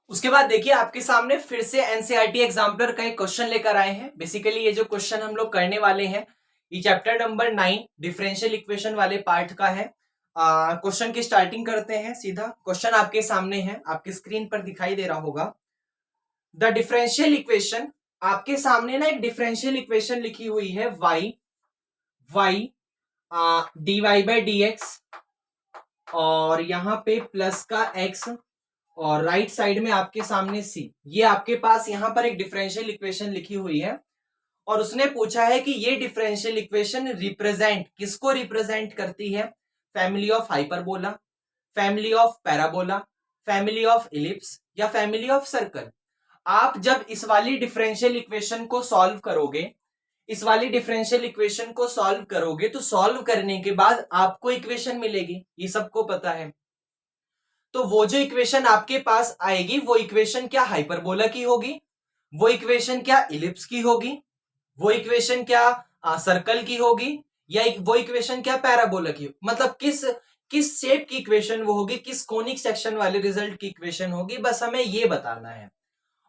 उसके बाद देखिए आपके सामने फिर से एनसीईआरटी एग्जाम्पलर का एक क्वेश्चन लेकर आए हैं। बेसिकली ये जो क्वेश्चन हम लोग करने वाले हैं ये चैप्टर नंबर 9 डिफरेंशियल इक्वेशन वाले पार्ट का है। क्वेश्चन की स्टार्टिंग करते हैं सीधा। क्वेश्चन आपके सामने है, आपकी स्क्रीन पर दिखाई दे रहा होगा। द डिफरेंशियल इक्वेशन, आपके सामने ना एक डिफरेंशियल इक्वेशन लिखी हुई है y dy by D x और यहाँ पे प्लस का x और राइट साइड में आपके सामने c। ये आपके पास यहाँ पर एक डिफरेंशियल इक्वेशन लिखी हुई है और उसने पूछा है कि ये डिफरेंशियल इक्वेशन रिप्रेजेंट किसको रिप्रेजेंट करती है? Family of hyperbola, family of parabola, family of ellipse या फैमिली ऑफ सर्कल। आप जब इस वाली डिफरेंशियल इक्वेशन को सॉल्व करोगे, इस वाली डिफरेंशियल इक्वेशन को सॉल्व करोगे तो सॉल्व करने के बाद आपको इक्वेशन मिलेगी, ये सबको पता है। तो वो जो इक्वेशन आपके पास आएगी वो इक्वेशन क्या हाइपरबोला की होगी, वो इक्वेशन क्या इलिप्स की होगी, वो इक्वेशन क्या सर्कल की होगी, या वो इक्वेशन क्या पैराबोला की, मतलब किस शेप की इक्वेशन वो होगी, किस कोनिक सेक्शन वाले रिजल्ट की इक्वेशन होगी, बस हमें ये बताना है।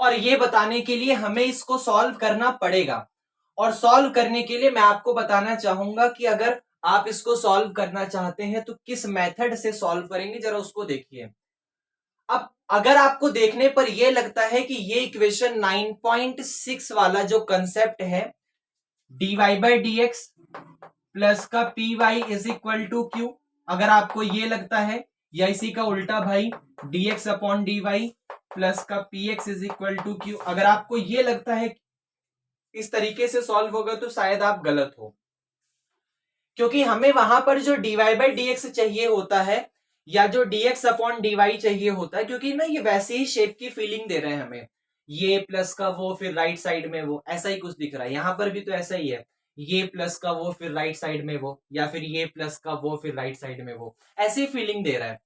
और ये बताने के लिए हमें इसको सॉल्व करना पड़ेगा। और सॉल्व करने के लिए मैं आपको बताना चाहूंगा कि अगर आप इसको सॉल्व करना चाहते हैं तो किस मेथड से सॉल्व करेंगे, जरा उसको देखिए। अब अगर आपको देखने पर यह लगता है कि ये इक्वेशन 9.6 वाला जो कंसेप्ट है dy by D x plus का p y is equal to Q, अगर आपको ये लगता है, या इसी का उल्टा भाई dx अपॉन dy प्लस का P X is equal to Q, अगर आपको ये लगता है इस तरीके से सॉल्व होगा तो शायद आप गलत हो, क्योंकि हमें वहां पर जो dy बाई डी एक्स चाहिए होता है या जो dx अपॉन dy चाहिए होता है, क्योंकि ना ये वैसे ही शेप की फीलिंग दे रहे हैं हमें, ये प्लस का वो फिर राइट साइड में वो, ऐसा ही कुछ दिख रहा है। यहां पर भी तो ऐसा ही है, ये प्लस का वो फिर राइट साइड में वो, या फिर ये प्लस का वो फिर राइट साइड में वो, ऐसी फीलिंग दे रहा है।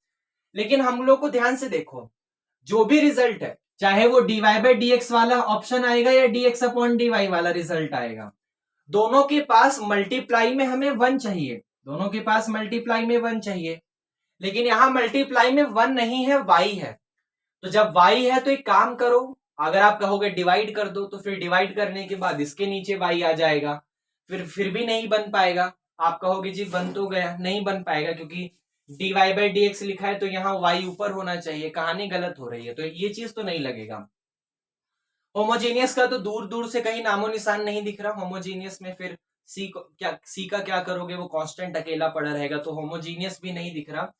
लेकिन हम लोग को ध्यान से देखो, जो भी रिजल्ट है चाहे वो dy बाई डी एक्स वाला ऑप्शन आएगा या dx अपॉन dy वाला रिजल्ट आएगा, दोनों के पास मल्टीप्लाई में हमें 1 चाहिए, दोनों के पास मल्टीप्लाई में 1 चाहिए। लेकिन यहां मल्टीप्लाई में 1 नहीं है, y है। तो जब y है तो एक काम करो, अगर आप कहोगे डिवाइड कर दो तो फिर डिवाइड करने के बाद इसके नीचे y आ जाएगा, फिर भी नहीं बन पाएगा। आप कहोगे जी बन तो गया, नहीं बन पाएगा क्योंकि dy बाई डी एक्स लिखा है तो यहाँ y ऊपर होना चाहिए, कहानी गलत हो रही है, तो ये चीज तो नहीं लगेगा। होमोजीनियस का तो दूर दूर से कहीं नामो निशान नहीं दिख रहा। होमोजीनियस में फिर सी का क्या करोगे, वो कांस्टेंट अकेला पड़ा रहेगा, तो होमोजीनियस भी नहीं दिख रहा।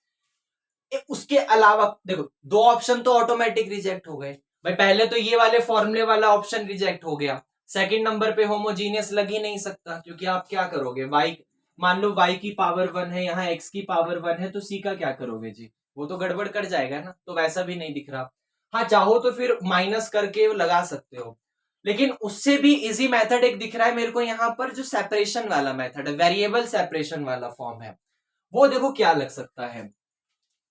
उसके अलावा देखो, दो ऑप्शन तो ऑटोमेटिक रिजेक्ट हो गए भाई, पहले तो ये वाले फॉर्मूले वाला ऑप्शन रिजेक्ट हो गया, सेकंड नंबर पे होमोजीनियस लग ही नहीं सकता, क्योंकि आप क्या करोगे, y मान लो y की पावर 1 है, यहाँ x की पावर 1 है, तो c का क्या करोगे जी, वो तो गड़बड़ कर जाएगा ना, तो वैसा भी नहीं दिख रहा। हाँ चाहो तो फिर माइनस करके लगा सकते हो, लेकिन उससे भी इजी मेथड एक दिख रहा है मेरे को यहाँ पर, जो सेपरेशन वाला मेथड है, वेरिएबल सेपरेशन वाला फॉर्म है, वो देखो क्या लग सकता है।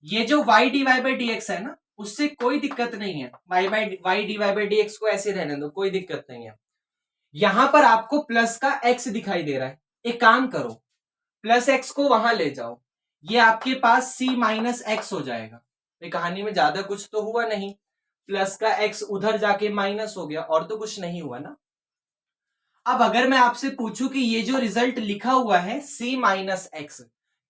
ये जो y dy by D x है ना, उससे कोई दिक्कत नहीं है, y dy by D x को ऐसे रहने दो, कोई दिक्कत नहीं है। यहां पर आपको प्लस का x दिखाई दे रहा है, एक काम करो प्लस x को वहां ले जाओ, ये आपके पास c माइनस एक्स हो जाएगा। ये कहानी में ज्यादा कुछ तो हुआ नहीं, प्लस का x उधर जाके माइनस हो गया, और तो कुछ नहीं हुआ ना। अब अगर मैं आपसे पूछूं कि ये जो रिजल्ट लिखा हुआ है c माइनस एक्स,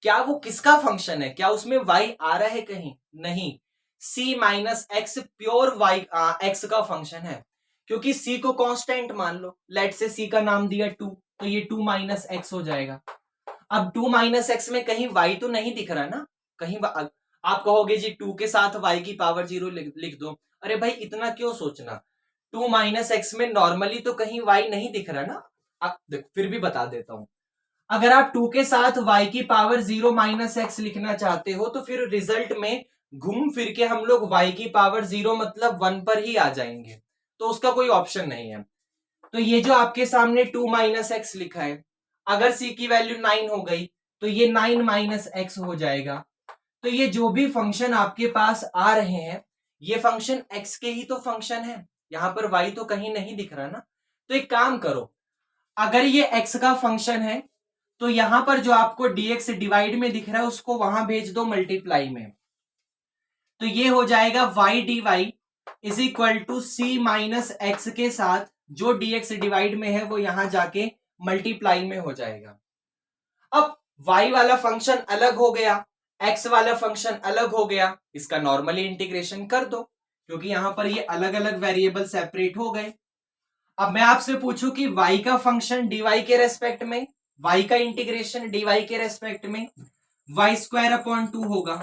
क्या वो किसका फंक्शन है, क्या उसमें y आ रहा है कहीं? नहीं, c minus x pure y x का फंक्शन है, क्योंकि c को कांस्टेंट मान लो, लेट से c का नाम दिया 2, तो ये 2 माइनस एक्स हो जाएगा। अब 2 माइनस एक्स में कहीं y तो नहीं दिख रहा ना, कहीं आप कहोगे जी 2 के साथ y की पावर 0 लिख दो, अरे भाई इतना क्यों सोचना, 2 माइनस एक्स में नॉर्मली तो कहीं y नहीं दिख रहा ना। अब देखो फिर भी बता देता हूं, अगर आप 2 के साथ y की पावर 0 माइनस एक्स लिखना चाहते हो तो फिर रिजल्ट में घूम फिर के हम लोग y की पावर 0 मतलब 1 पर ही आ जाएंगे, तो उसका कोई ऑप्शन नहीं है। तो ये जो आपके सामने 2 माइनस एक्स लिखा है, अगर c की वैल्यू 9 हो गई तो ये 9 माइनस एक्स हो जाएगा। तो ये जो भी फंक्शन आपके पास आ रहे हैं ये फंक्शन x के ही तो फंक्शन है, यहां पर y तो कहीं नहीं दिख रहा ना। तो एक काम करो, अगर ये x का फंक्शन है तो यहां पर जो आपको dx डिवाइड में दिख रहा है उसको वहां भेज दो मल्टीप्लाई में, तो ये हो जाएगा y dy is equal to C minus X के साथ जो dx डिवाइड में है वो यहां जाके मल्टीप्लाई में हो जाएगा। अब y वाला फंक्शन अलग हो गया, x वाला फंक्शन अलग हो गया, इसका नॉर्मली इंटीग्रेशन कर दो क्योंकि यहां पर ये अलग अलग वेरिएबल सेपरेट हो गए। अब मैं आपसे पूछूं कि y का फंक्शन dy के रेस्पेक्ट में, y का इंटीग्रेशन dy के रेस्पेक्ट में वाई स्क्वायर अपॉन 2 होगा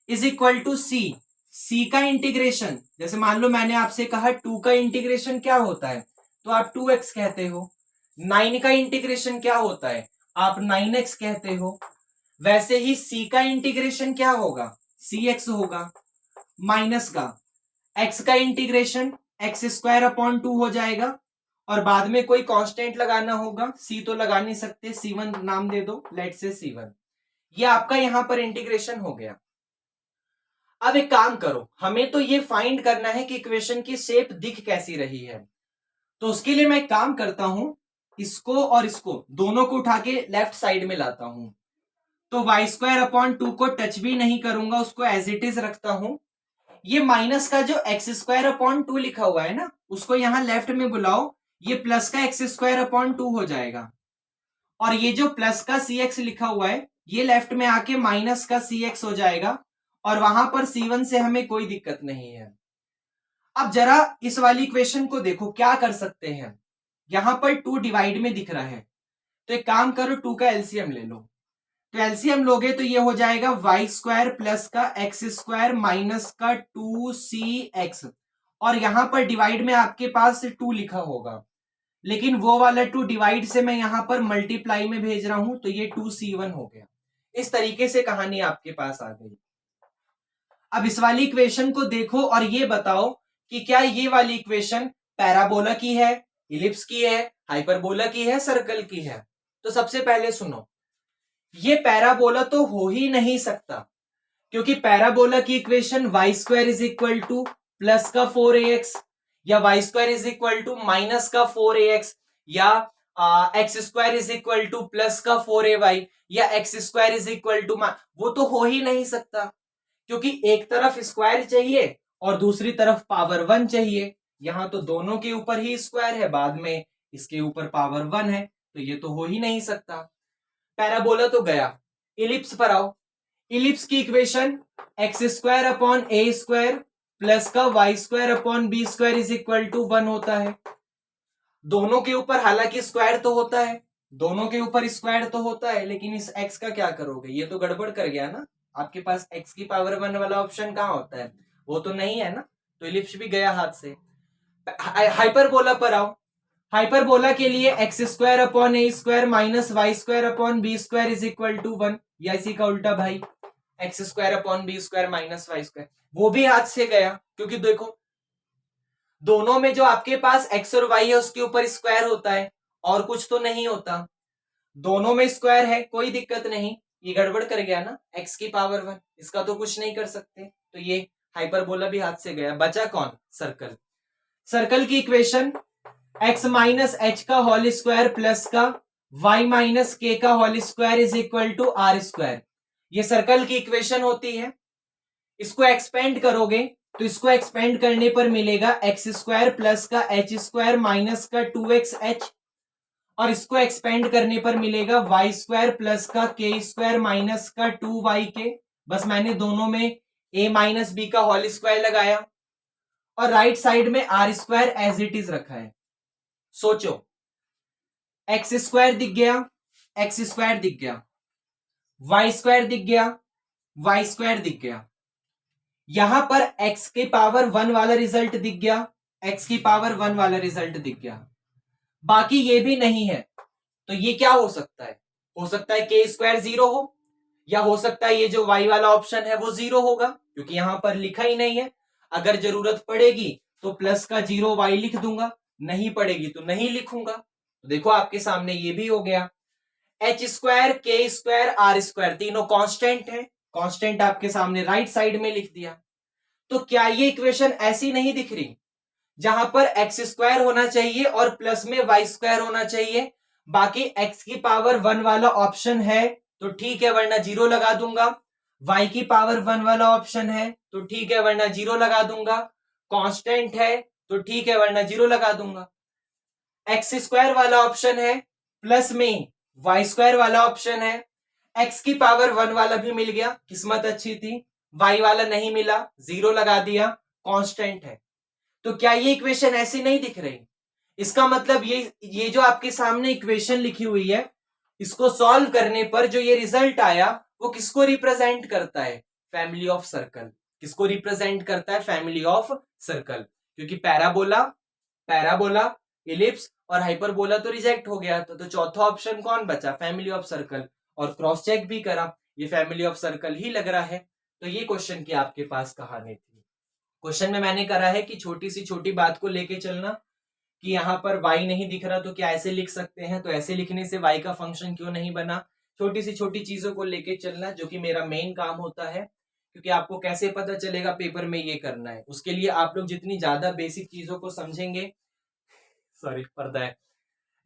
इज इक्वल टू सी का इंटीग्रेशन, जैसे मान लो मैंने आपसे कहा 2 का इंटीग्रेशन क्या होता है तो आप 2x कहते हो, 9 का इंटीग्रेशन क्या होता है आप 9x कहते हो, वैसे ही c का इंटीग्रेशन क्या होगा cx होगा, माइनस का x का इंटीग्रेशन एक्स स्क्वायर अपॉन 2 हो जाएगा और बाद में कोई कांस्टेंट लगाना होगा, c तो लगा नहीं सकते, c1 नाम दे दो, लेट से c1। ये आपका यहां पर इंटीग्रेशन हो गया। अब एक काम करो, हमें तो ये फाइंड करना है कि इक्वेशन की शेप दिख कैसी रही है, तो उसके लिए मैं एक काम करता हूं, इसको और इसको दोनों को उठा के लेफ्ट साइड में लाता हूं, तो वाई स्क्वायर अपॉन 2 को टच भी नहीं करूंगा, उसको एज इट इज रखता हूं। ये माइनस का जो एक्स स्क्वायर अपॉन 2 लिखा हुआ है ना, उसको यहां लेफ्ट में बुलाओ, ये प्लस का एक्स स्क्वायर अपॉन 2 हो जाएगा, और ये जो प्लस का सी एक्स लिखा हुआ है ये लेफ्ट में आके माइनस का सी एक्स हो जाएगा, और वहां पर C1 से हमें कोई दिक्कत नहीं है। अब जरा इस वाली इक्वेशन को देखो, क्या कर सकते हैं, यहां पर 2 डिवाइड में दिख रहा है, तो एक काम करो 2 का एलसीएम ले लो, तो एलसीएम लोगे तो ये हो जाएगा वाई स्क्वायर प्लस का एक्स स्क्वायर माइनस का 2cx, और यहां पर डिवाइड में आपके पास 2 लिखा होगा, लेकिन वो वाला 2 डिवाइड से मैं यहां पर मल्टीप्लाई में भेज रहा हूं, तो ये 2c1 हो गया। इस तरीके से कहानी आपके पास आ गई। अब इस वाली इक्वेशन को देखो और ये बताओ कि क्या ये वाली इक्वेशन पैराबोला की है, इलिप्स की है, हाइपरबोला की है, सर्कल की है। तो सबसे पहले सुनो, ये पैराबोला तो हो ही नहीं सकता, क्योंकि पैराबोला की equation Y square is equal to plus का 4ax, या Y square is equal to minus का 4ax, या X square is equal to plus का 4ay, या X square is equal to, वो तो हो ही नहीं सकता, क्योंकि एक तरफ स्क्वायर चाहिए और दूसरी तरफ पावर 1 चाहिए। यहां तो दोनों के ऊपर ही स्क्वायर है, बाद में इसके ऊपर पावर 1 है, तो ये तो हो ही नहीं सकता। पैराबोला तो गया, इलिप्स पर आओ। इलिप्स की equation X square upon A square plus का Y square upon B square is equal to 1 होता है। दोनों के ऊपर हालांकि स्क्वायर तो होता है, दोनों के ऊपर स्क्वायर तो होता है, लेकिन इस एक्स का क्या करोगे, ये तो गड़बड़ कर गया ना। आपके पास x की पावर 1 वाला ऑप्शन कहां होता है, वो तो नहीं है ना, तो इलिप्स भी गया हाथ से। हाइपरबोला पर आओ। हाइपरबोला के लिए X square upon A square minus Y square upon B square is equal to 1, या इसी का उल्टा भाई, X square upon B square minus Y square, वो भी हाथ से गया, क्योंकि देखो दोनों में जो आपके पास x और y है उसके ऊपर स्क्वायर होता है और कुछ तो नहीं होता, दोनों में स्क्वायर है, कोई दिक्कत नहीं। ये गड़बड़ कर गया ना, x की पावर 1, इसका तो कुछ नहीं कर सकते, तो ये हाइपरबोला भी हाथ से गया। बचा कौन, सर्कल। सर्कल की इक्वेशन x माइनस एच का होल स्क्वायर प्लस का y माइनस के का whole square is equal to R square, ये सर्कल की इक्वेशन होती है। इसको एक्सपेंड करोगे तो इसको एक्सपेंड करने पर मिलेगा एक्स स्क्वायर प्लस का एच स्क्वायर माइनस का 2xh, और इसको एक्सपेंड करने पर मिलेगा वाई स्क्वायर प्लस का के स्क्वायर माइनस का 2yk। बस मैंने दोनों में a माइनस बी का होल स्क्वायर लगाया और राइट साइड में R square as it is रखा है। सोचो, एक्स स्क्वायर दिख गया, एक्स स्क्वायर दिख गया, वाई स्क्वायर दिख गया, वाई स्क्वायर दिख गया, यहां पर x की पावर 1 वाला रिजल्ट दिख गया, x की पावर 1 वाला रिजल्ट दिख गया, बाकी ये भी नहीं है। तो ये क्या हो सकता है, हो सकता है के स्क्वायर 0 हो, या हो सकता है ये जो y वाला ऑप्शन है वो 0 होगा, क्योंकि यहां पर लिखा ही नहीं है। अगर जरूरत पड़ेगी तो प्लस का 0y लिख दूंगा, नहीं पड़ेगी तो नहीं लिखूंगा। तो देखो आपके सामने ये भी हो गया, एच स्क्वायर के स्क्वायर आर स्क्वायर तीनों कांस्टेंट है, कांस्टेंट आपके सामने राइट साइड में लिख दिया। तो क्या ये इक्वेशन ऐसी नहीं दिख रही जहां पर एक्स स्क्वायर होना चाहिए और प्लस में वाई स्क्वायर होना चाहिए, बाकी एक्स की पावर 1 वाला ऑप्शन है तो ठीक है, वरना 0 लगा दूंगा। वाई की पावर 1 वाला ऑप्शन है तो ठीक है, वरना 0 लगा दूंगा। कांस्टेंट है तो ठीक है, वरना 0 लगा दूंगा। एक्स स्क्वायर वाला ऑप्शन है, प्लस में वाई स्क्वायर वाला ऑप्शन है, एक्स की पावर 1 वाला भी मिल गया, किस्मत अच्छी थी। वाई वाला नहीं मिला, 0 लगा दिया, कांस्टेंट है। तो क्या ये इक्वेशन ऐसी नहीं दिख रही? इसका मतलब ये जो आपके सामने इक्वेशन लिखी हुई है, इसको सॉल्व करने पर जो ये रिजल्ट आया वो किसको रिप्रेजेंट करता है? Family of circle. किसको रिप्रेजेंट करता है? Family of circle. क्योंकि पैराबोला, पैराबोला, इलिप्स और हाइपरबोला तो रिजेक्ट हो गया, तो चौथा ऑप्शन कौन बचा? Family of circle. और क्रॉस चेक भी करा, ये फैमिली ऑफ सर्कल ही लग रहा है। तो ये क्वेश्चन की आपके पास कहानी थी। क्वेश्चन में मैंने करा है कि छोटी सी छोटी बात को लेके चलना, कि यहाँ पर y नहीं दिख रहा तो क्या ऐसे लिख सकते हैं, तो ऐसे लिखने से y का फंक्शन क्यों नहीं बना। छोटी सी छोटी चीजों को लेके चलना, जो कि मेरा मेन काम होता है, क्योंकि आपको कैसे पता चलेगा पेपर में ये करना है। उसके लिए आप लोग जितनी ज्यादा बेसिक चीजों को समझेंगे, सॉरी पर्दा है,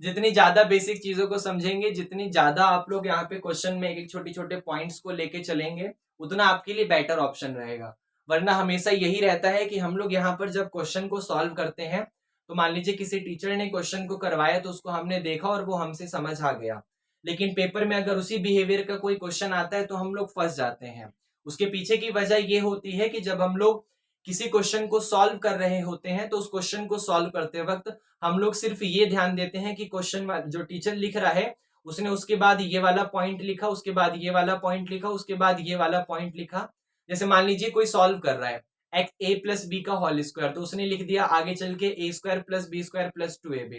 जितनी ज्यादा बेसिक चीजों को समझेंगे, जितनी ज्यादा आप लोग यहाँ पे क्वेश्चन में एक एक छोटे छोटे पॉइंट्स को लेके चलेंगे, उतना आपके लिए बेटर ऑप्शन रहेगा। वरना हमेशा यही रहता है कि हम लोग यहाँ पर जब क्वेश्चन को सॉल्व करते हैं, तो मान लीजिए किसी टीचर ने क्वेश्चन को करवाया तो उसको हमने देखा और वो हमसे समझ आ गया, लेकिन पेपर में अगर उसी बिहेवियर का कोई क्वेश्चन आता है तो हम लोग फंस जाते हैं। उसके पीछे की वजह ये होती है कि जब हम लोग किसी क्वेश्चन को सॉल्व कर रहे होते हैं, तो उस क्वेश्चन को सॉल्व करते वक्त हम लोग सिर्फ ये ध्यान देते हैं कि क्वेश्चन जो टीचर लिख रहा है उसने उसके बाद ये वाला पॉइंट लिखा, उसके बाद ये वाला पॉइंट लिखा, उसके बाद ये वाला पॉइंट लिखा। जैसे मान लीजिए कोई सॉल्व कर रहा है एक्स ए प्लस बी का होल स्क्वायर, तो उसने लिख दिया आगे चल के a square plus b square plus 2ab।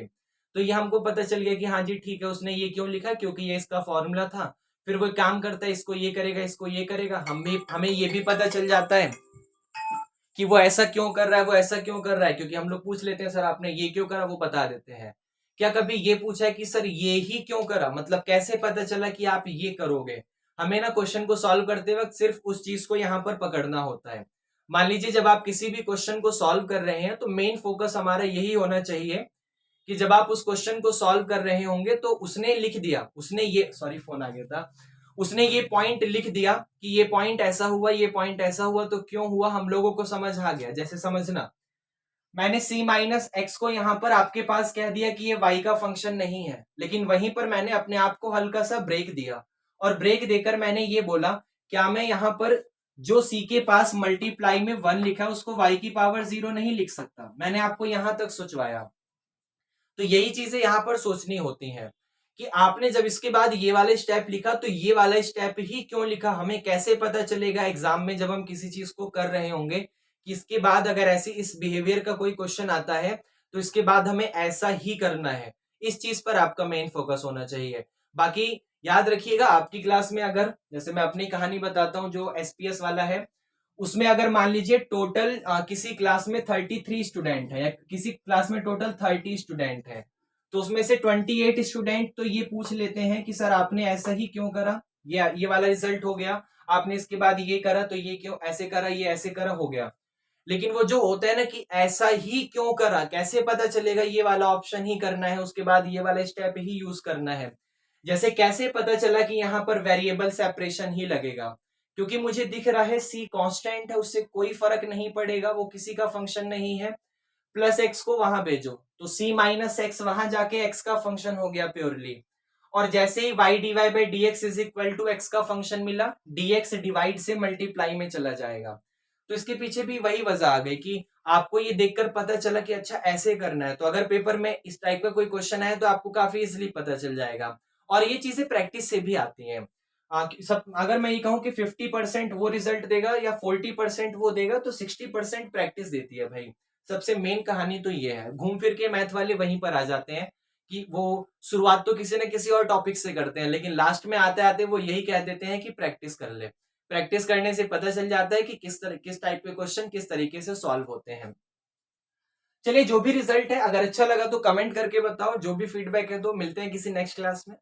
तो ये हमको पता चल गया कि हाँ जी ठीक है, उसने ये क्यों लिखा, क्योंकि ये इसका फॉर्मूला था। फिर वो काम करता है, इसको ये करेगा, इसको ये करेगा। हमें ये भी पता चल जाता है कि वो ऐसा क्यों कर रहा है, वो ऐसा क्यों कर रहा है, क्योंकि हम लोग पूछ लेते हैं सर आपने ये क्यों करा, वो बता देते हैं। क्या कभी ये पूछा है कि सर ये ही क्यों करा, मतलब कैसे पता चला कि आप ये करोगे? हमें ना क्वेश्चन को सॉल्व करते वक्त सिर्फ उस चीज को यहाँ पर पकड़ना होता है। मान लीजिए जब आप किसी भी क्वेश्चन को सॉल्व कर रहे हैं, तो मेन फोकस हमारा यही होना चाहिए कि जब आप उस क्वेश्चन को सॉल्व कर रहे होंगे तो उसने लिख दिया, उसने ये, सॉरी फोन आ गया था, उसने ये पॉइंट लिख दिया कि ये पॉइंट ऐसा हुआ, ये पॉइंट ऐसा हुआ, तो क्यों हुआ हम लोगों को समझ आ गया। जैसे समझना, मैंने c माइनस एक्स को यहां पर आपके पास कह दिया कि ये y का फंक्शन नहीं है, लेकिन वहीं पर मैंने अपने आप को हल्का सा ब्रेक दिया, और ब्रेक देकर मैंने ये बोला क्या मैं यहां पर जो c के पास मल्टीप्लाई में 1 लिखा उसको y की पावर 0 नहीं लिख सकता। मैंने आपको यहां तक सोचवाया। तो यही चीजें यहां पर सोचनी होती हैं कि आपने जब इसके बाद ये वाला स्टेप लिखा तो ये वाला स्टेप ही क्यों लिखा। हमें कैसे पता चलेगा एग्जाम में जब हम किसी चीज को कर रहे होंगे कि इसके बाद अगर ऐसी इस बिहेवियर का कोई क्वेश्चन आता है तो इसके बाद हमें ऐसा ही करना है। इस चीज पर आपका मेन फोकस होना चाहिए। बाकी याद रखिएगा, आपकी क्लास में अगर, जैसे मैं अपनी कहानी बताता हूँ जो एसपीएस वाला है, उसमें अगर मान लीजिए टोटल किसी क्लास में 33 स्टूडेंट है या किसी क्लास में टोटल 30 स्टूडेंट है, तो उसमें से 28 स्टूडेंट तो ये पूछ लेते हैं कि सर आपने ऐसा ही क्यों करा, ये वाला रिजल्ट हो गया, आपने इसके बाद ये करा तो ये क्यों ऐसे करा, ये ऐसे करा, हो गया। लेकिन वो जो होता है ना कि ऐसा ही क्यों करा, कैसे पता चलेगा, ये वाला ऑप्शन ही करना है, उसके बाद ये वाला स्टेप ही यूज करना है। जैसे कैसे पता चला कि यहाँ पर वेरिएबल सेपरेशन ही लगेगा, क्योंकि मुझे दिख रहा है c कांस्टेंट है, उससे कोई फर्क नहीं पड़ेगा, वो किसी का फंक्शन नहीं है। प्लस एक्स को वहां भेजो तो c माइनस एक्स वहां जाके x का फंक्शन हो गया प्योरली। और जैसे ही y divide by D X is equal to X का फंक्शन मिला, dx डिवाइड से मल्टीप्लाई में चला जाएगा। तो इसके पीछे भी वही वजह आ गई कि आपको ये देखकर पता चला कि अच्छा ऐसे करना है। तो अगर पेपर में इस टाइप का कोई क्वेश्चन है तो आपको काफी इजिली पता चल जाएगा। और ये चीजें प्रैक्टिस से भी आती हैं। सब अगर मैं ये कहूँ कि 50% वो रिजल्ट देगा या 40% वो देगा, तो 60% प्रैक्टिस देती है भाई। सबसे मेन कहानी तो ये है। घूम फिर के मैथ वाले वहीं पर आ जाते हैं कि वो शुरुआत तो किसी न किसी और टॉपिक से करते हैं, लेकिन लास्ट में आते आते वो यही कह देते हैं कि प्रैक्टिस कर ले। प्रैक्टिस करने से पता चल जाता है कि किस टाइप के क्वेश्चन किस तरीके से सॉल्व होते हैं। चलिए, जो भी रिजल्ट है अगर अच्छा लगा तो कमेंट करके बताओ, जो भी फीडबैक है तो मिलते हैं किसी नेक्स्ट क्लास में।